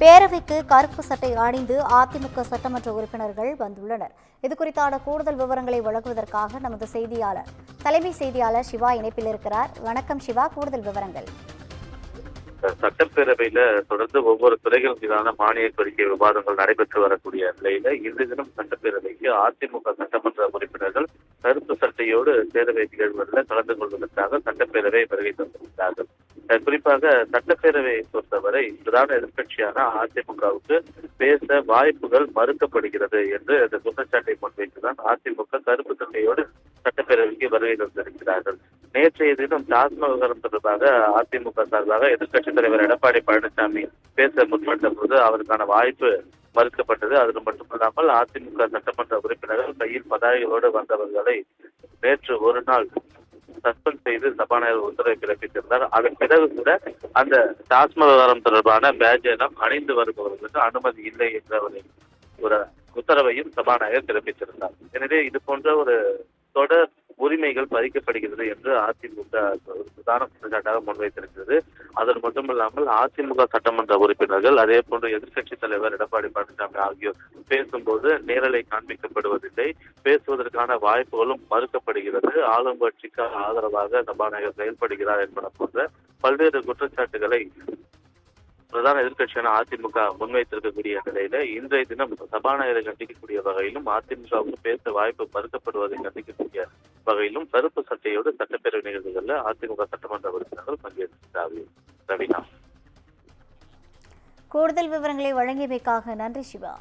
பேரவைக்கு கருப்பு சட்டை அணிந்து அதிமுக சட்டமன்ற உறுப்பினர்கள் வந்துள்ளனர். இதுகுறித்தான கூடுதல் விவரங்களை வழங்குவதற்காக நமது செய்தியாளர், தலைமை செய்தியாளர் சிவா இணைப்பில் இருக்கிறார். வணக்கம் சிவா, கூடுதல் விவரங்கள். சட்டப்பேரவையில தொடர்ந்து ஒவ்வொரு துறைகள் மீதான மானிய கோரிக்கை விவாதங்கள் நடைபெற்று வரக்கூடிய நிலையில இன்று தினம் சட்டப்பேரவைக்கு அதிமுக சட்டமன்ற உறுப்பினர்கள் கருப்பு சட்டையோடு பேரவை நிகழ்வுகளில் கலந்து கொள்வதற்காக சட்டப்பேரவை வருகை தந்திருக்கிறார்கள். குறிப்பாக சட்டப்பேரவையை பொறுத்தவரை பிரதான எதிர்கட்சியான அதிமுகவுக்கு பேச வாய்ப்புகள் மறுக்கப்படுகிறது என்று அந்த குற்றச்சாட்டை முன்வைத்துதான் அதிமுக கருப்பு சட்டையோடு சட்டப்பேரவைக்கு வருகை தந்திருக்கிறார்கள். நேற்றைய தினம் டாஸ்மாக் விவகாரம் தொடர்பாக அதிமுக சார்பாக எதிர்கட்சித் தலைவர் எடப்பாடி பழனிசாமி பேச முற்பட்ட போது அவருக்கான வாய்ப்பு மறுக்கப்பட்டது. அது மட்டுமல்லாமல் அதிமுக சட்டமன்ற உறுப்பினர்கள் கையில் பதாகைகளோடு வந்தவர்களை நேற்று ஒரு நாள் சஸ்பெண்ட் செய்து சபாநாயகர் உத்தரவை பிறப்பித்திருந்தார். அதன் பிறகு கூட அந்த டாஸ்மாக் விவகாரம் தொடர்பான பேட்ஜ் எல்லாம் அணிந்து வருபவர்களுக்கு அனுமதி இல்லை என்ற ஒரு உத்தரவையும் சபாநாயகர் பிறப்பித்திருந்தார். எனவே இது போன்ற ஒரு தொடர் உரிமைகள் பறிக்கப்படுகிறது என்று அதிமுக ஒரு பிரதான குற்றச்சாட்டாக முன்வைத்திருக்கிறது. அதன் மட்டுமில்லாமல் அதிமுக சட்டமன்ற உறுப்பினர்கள் அதே போன்று எதிர்கட்சித் தலைவர் எடப்பாடி பழனிசாமி ஆகியோர் பேசும்போது நேரலை காண்பிக்கப்படுவதில்லை, பேசுவதற்கான வாய்ப்புகளும் மறுக்கப்படுகிறது, ஆளும் கட்சிக்கு ஆதரவாக சபாநாயகர் செயல்படுகிறார் என்பன போன்ற பல்வேறு குற்றச்சாட்டுகளை பிரதான எதிர்கட்சியான அதிமுக முன்வைத்திருக்கக்கூடிய நிலையில இன்றைய தினம் சபாநாயகரை கண்டிக்கக்கூடிய வகையிலும் அதிமுகவுக்கு பேச வாய்ப்பு மறுக்கப்படுவதை கண்டிக்கக்கூடிய வகையிலும் கருப்பு சட்டையோடு சட்டப்பேரவை நிகழ்வுகளில் அதிமுக சட்டமன்ற உறுப்பினர்கள் பங்கேற்கிறார்கள். ரவினா, கூடுதல் விவரங்களை வழங்கியமைக்காக நன்றி சிவா.